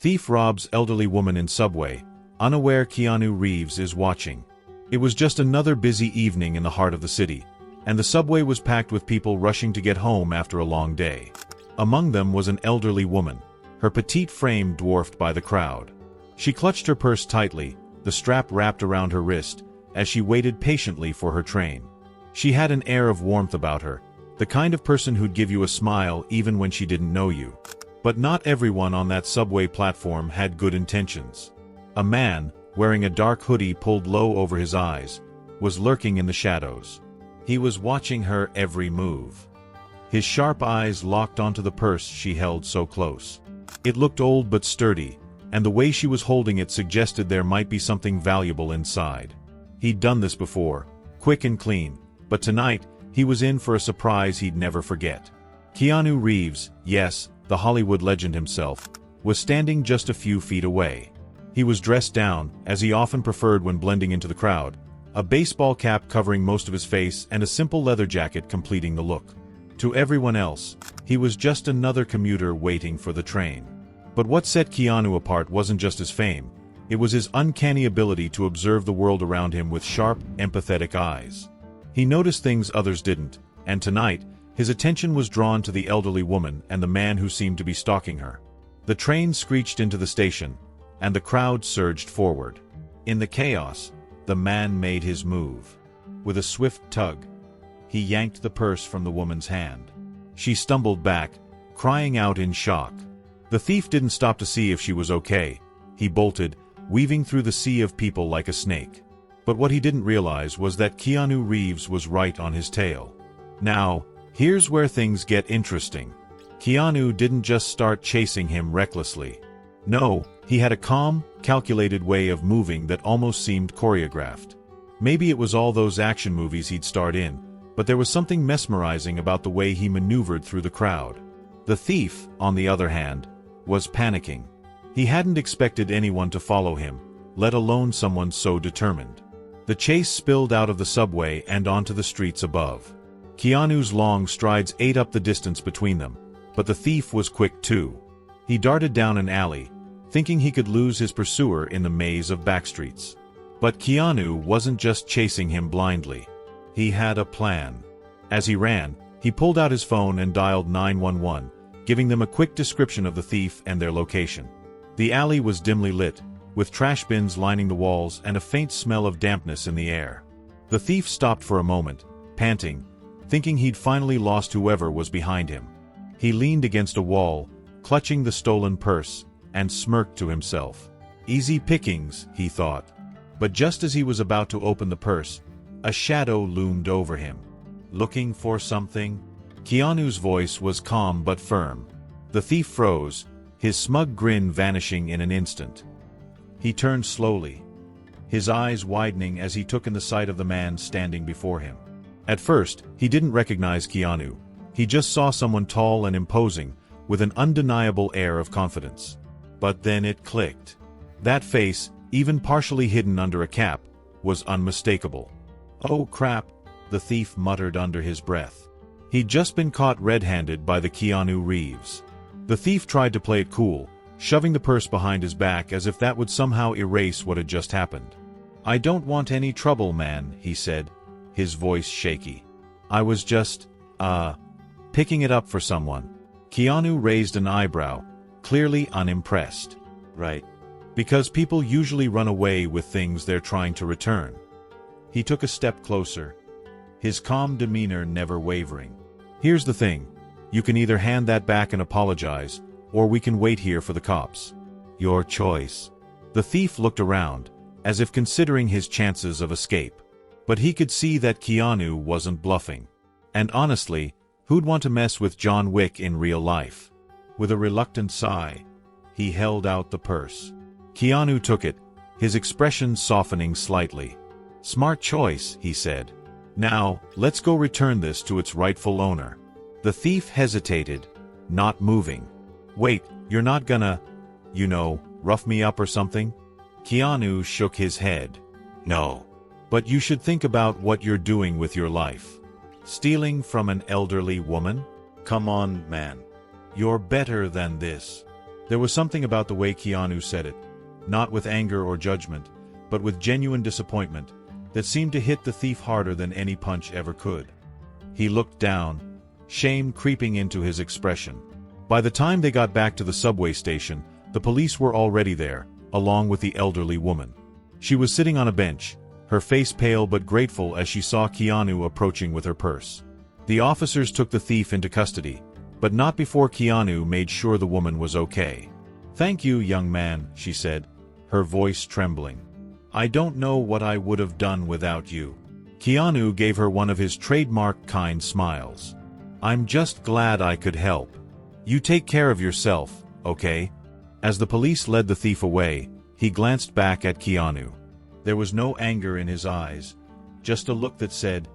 Thief robs elderly woman in subway, unaware Keanu Reeves is watching. It was just another busy evening in the heart of the city, and the subway was packed with people rushing to get home after a long day. Among them was an elderly woman, her petite frame dwarfed by the crowd. She clutched her purse tightly, the strap wrapped around her wrist, as she waited patiently for her train. She had an air of warmth about her, the kind of person who'd give you a smile even when she didn't know you. But not everyone on that subway platform had good intentions. A man, wearing a dark hoodie pulled low over his eyes, was lurking in the shadows. He was watching her every move. His sharp eyes locked onto the purse she held so close. It looked old but sturdy, and the way she was holding it suggested there might be something valuable inside. He'd done this before, quick and clean, but tonight, he was in for a surprise he'd never forget. Keanu Reeves, yes, the Hollywood legend himself, was standing just a few feet away. He was dressed down, as he often preferred when blending into the crowd, a baseball cap covering most of his face and a simple leather jacket completing the look. To everyone else, he was just another commuter waiting for the train. But what set Keanu apart wasn't just his fame, it was his uncanny ability to observe the world around him with sharp, empathetic eyes. He noticed things others didn't, and tonight, his attention was drawn to the elderly woman and the man who seemed to be stalking her. The train screeched into the station, and the crowd surged forward. In the chaos, the man made his move. With a swift tug, he yanked the purse from the woman's hand. She stumbled back, crying out in shock. The thief didn't stop to see if she was okay. He bolted, weaving through the sea of people like a snake. But what he didn't realize was that Keanu Reeves was right on his tail. Now, here's where things get interesting. Keanu didn't just start chasing him recklessly. No, he had a calm, calculated way of moving that almost seemed choreographed. Maybe it was all those action movies he'd starred in, but there was something mesmerizing about the way he maneuvered through the crowd. The thief, on the other hand, was panicking. He hadn't expected anyone to follow him, let alone someone so determined. The chase spilled out of the subway and onto the streets above. Keanu's long strides ate up the distance between them, but the thief was quick too. He darted down an alley, thinking he could lose his pursuer in the maze of backstreets. But Keanu wasn't just chasing him blindly. He had a plan. As he ran, he pulled out his phone and dialed 911, giving them a quick description of the thief and their location. The alley was dimly lit, with trash bins lining the walls and a faint smell of dampness in the air. The thief stopped for a moment, panting, thinking he'd finally lost whoever was behind him. He leaned against a wall, clutching the stolen purse, and smirked to himself. Easy pickings, he thought. But just as he was about to open the purse, a shadow loomed over him. Looking for something? Keanu's voice was calm but firm. The thief froze, his smug grin vanishing in an instant. He turned slowly, his eyes widening as he took in the sight of the man standing before him. At first, he didn't recognize Keanu. He just saw someone tall and imposing, with an undeniable air of confidence. But then it clicked. That face, even partially hidden under a cap, was unmistakable. "Oh crap," the thief muttered under his breath. He'd just been caught red-handed by the Keanu Reeves. The thief tried to play it cool, shoving the purse behind his back as if that would somehow erase what had just happened. "I don't want any trouble, man," he said, his voice shaky. "I was just, picking it up for someone." Keanu raised an eyebrow, clearly unimpressed. "Right. Because people usually run away with things they're trying to return." He took a step closer, his calm demeanor never wavering. "Here's the thing. You can either hand that back and apologize, or we can wait here for the cops. Your choice." The thief looked around, as if considering his chances of escape. But he could see that Keanu wasn't bluffing. And honestly, who'd want to mess with John Wick in real life? With a reluctant sigh, he held out the purse. Keanu took it, his expression softening slightly. "Smart choice," he said. "Now, let's go return this to its rightful owner." The thief hesitated, not moving. "Wait, you're not gonna, rough me up or something?" Keanu shook his head. "No. But you should think about what you're doing with your life. Stealing from an elderly woman? Come on, man. You're better than this." There was something about the way Keanu said it, not with anger or judgment, but with genuine disappointment, that seemed to hit the thief harder than any punch ever could. He looked down, shame creeping into his expression. By the time they got back to the subway station, the police were already there, along with the elderly woman. She was sitting on a bench, her face pale but grateful as she saw Keanu approaching with her purse. The officers took the thief into custody, but not before Keanu made sure the woman was okay. "Thank you, young man," she said, her voice trembling. "I don't know what I would have done without you." Keanu gave her one of his trademark kind smiles. "I'm just glad I could help. You take care of yourself, okay?" As the police led the thief away, he glanced back at Keanu. There was no anger in his eyes, just a look that said,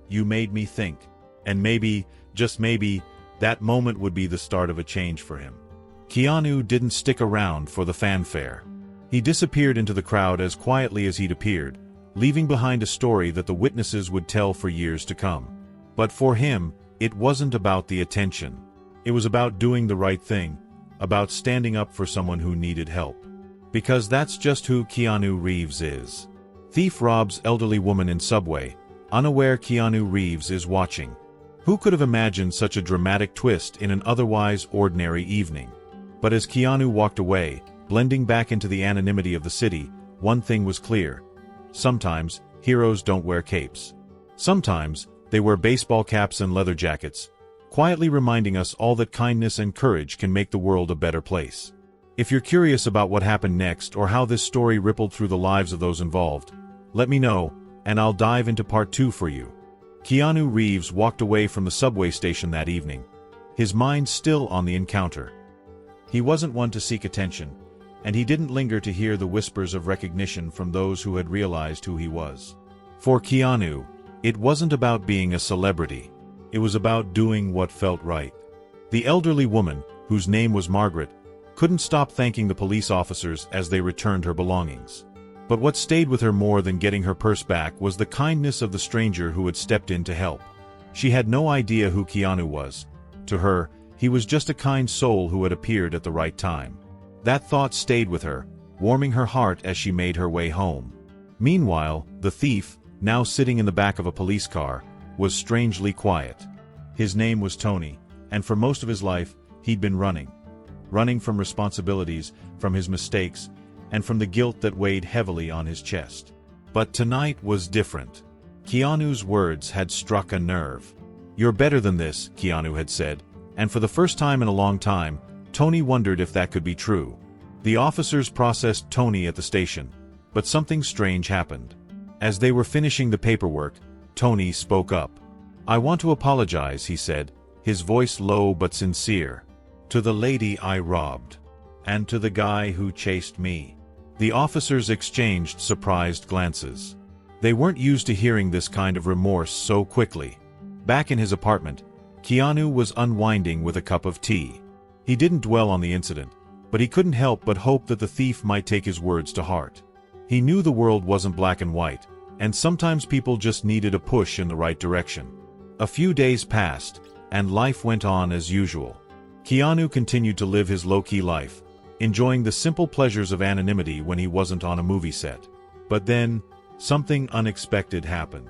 "You made me think." And maybe, just maybe, that moment would be the start of a change for him. Keanu didn't stick around for the fanfare. He disappeared into the crowd as quietly as he'd appeared, leaving behind a story that the witnesses would tell for years to come. But for him, it wasn't about the attention. It was about doing the right thing, about standing up for someone who needed help. Because that's just who Keanu Reeves is. Thief robs elderly woman in subway, unaware Keanu Reeves is watching. Who could have imagined such a dramatic twist in an otherwise ordinary evening? But as Keanu walked away, blending back into the anonymity of the city, one thing was clear. Sometimes, heroes don't wear capes. Sometimes, they wear baseball caps and leather jackets, quietly reminding us all that kindness and courage can make the world a better place. If you're curious about what happened next or how this story rippled through the lives of those involved, let me know, and I'll dive into part 2 for you. Keanu Reeves walked away from the subway station that evening, his mind still on the encounter. He wasn't one to seek attention, and he didn't linger to hear the whispers of recognition from those who had realized who he was. For Keanu, it wasn't about being a celebrity. It was about doing what felt right. The elderly woman, whose name was Margaret, couldn't stop thanking the police officers as they returned her belongings. But what stayed with her more than getting her purse back was the kindness of the stranger who had stepped in to help. She had no idea who Keanu was. To her, he was just a kind soul who had appeared at the right time. That thought stayed with her, warming her heart as she made her way home. Meanwhile, the thief, now sitting in the back of a police car, was strangely quiet. His name was Tony, and for most of his life, he'd been running. Running from responsibilities, from his mistakes, and from the guilt that weighed heavily on his chest. But tonight was different. Keanu's words had struck a nerve. "You're better than this," Keanu had said, and for the first time in a long time, Tony wondered if that could be true. The officers processed Tony at the station, but something strange happened. As they were finishing the paperwork, Tony spoke up. "I want to apologize," he said, his voice low but sincere. "To the lady I robbed. And to the guy who chased me." The officers exchanged surprised glances. They weren't used to hearing this kind of remorse so quickly. Back in his apartment, Keanu was unwinding with a cup of tea. He didn't dwell on the incident, but he couldn't help but hope that the thief might take his words to heart. He knew the world wasn't black and white, and sometimes people just needed a push in the right direction. A few days passed, and life went on as usual. Keanu continued to live his low-key life, enjoying the simple pleasures of anonymity when he wasn't on a movie set. But then, something unexpected happened.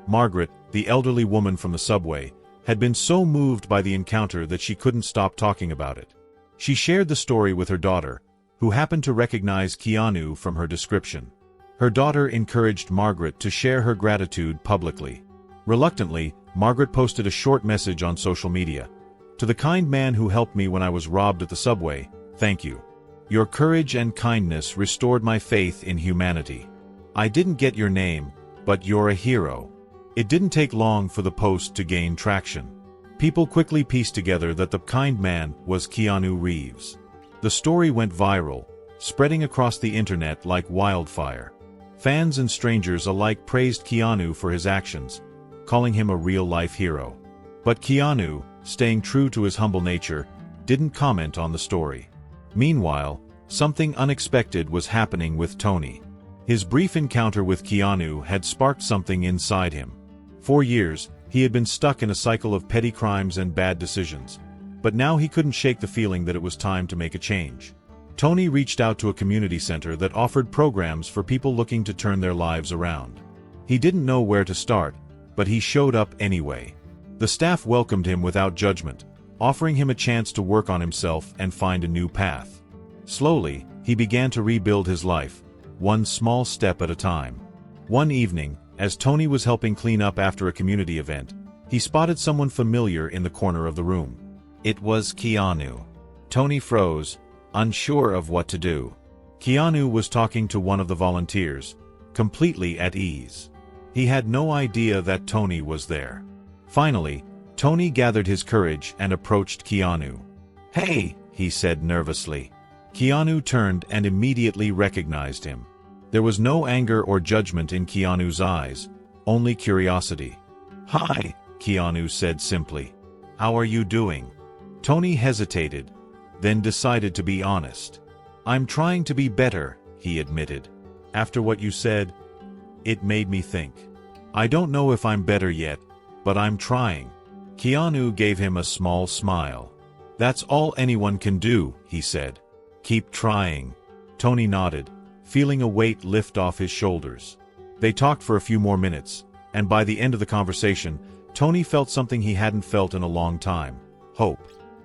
Margaret, the elderly woman from the subway, had been so moved by the encounter that she couldn't stop talking about it. She shared the story with her daughter, who happened to recognize Keanu from her description. Her daughter encouraged Margaret to share her gratitude publicly. Reluctantly, Margaret posted a short message on social media. "To the kind man who helped me when I was robbed at the subway, thank you. Your courage and kindness restored my faith in humanity. I didn't get your name, but you're a hero." It didn't take long for the post to gain traction. People quickly pieced together that the kind man was Keanu Reeves. The story went viral, spreading across the internet like wildfire. Fans and strangers alike praised Keanu for his actions, calling him a real-life hero. But Keanu, staying true to his humble nature, didn't comment on the story. Meanwhile, something unexpected was happening with Tony. His brief encounter with Keanu had sparked something inside him. For years, he had been stuck in a cycle of petty crimes and bad decisions, but now he couldn't shake the feeling that it was time to make a change. Tony reached out to a community center that offered programs for people looking to turn their lives around. He didn't know where to start, but he showed up anyway. The staff welcomed him without judgment, offering him a chance to work on himself and find a new path. Slowly, he began to rebuild his life, one small step at a time. One evening, as Tony was helping clean up after a community event, he spotted someone familiar in the corner of the room. It was Keanu. Tony froze, unsure of what to do. Keanu was talking to one of the volunteers, completely at ease. He had no idea that Tony was there. Finally, Tony gathered his courage and approached Keanu. "Hey," he said nervously. Keanu turned and immediately recognized him. There was no anger or judgment in Keanu's eyes, only curiosity. "Hi," Keanu said simply. "How are you doing?" Tony hesitated, then decided to be honest. "I'm trying to be better," he admitted. "After what you said, it made me think. I don't know if I'm better yet, but I'm trying." Keanu gave him a small smile. "That's all anyone can do," he said. "Keep trying." Tony nodded, feeling a weight lift off his shoulders. They talked for a few more minutes, and by the end of the conversation, Tony felt something he hadn't felt in a long time: hope.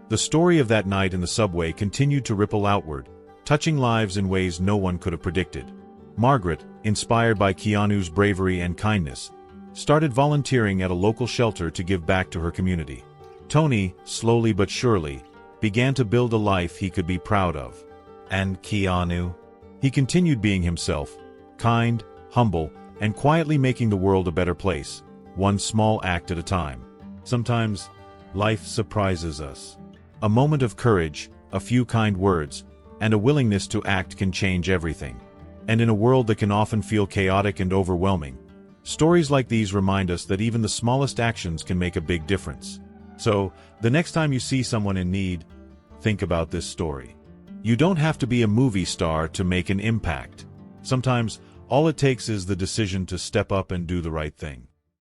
The story of that night in the subway continued to ripple outward, touching lives in ways no one could have predicted. Margaret, inspired by Keanu's bravery and kindness, started volunteering at a local shelter to give back to her community. Tony, slowly but surely, began to build a life he could be proud of. And Keanu? He continued being himself, kind, humble, and quietly making the world a better place, one small act at a time. Sometimes, life surprises us. A moment of courage, a few kind words, and a willingness to act can change everything. And in a world that can often feel chaotic and overwhelming, stories like these remind us that even the smallest actions can make a big difference. So, the next time you see someone in need, think about this story. You don't have to be a movie star to make an impact. Sometimes, all it takes is the decision to step up and do the right thing.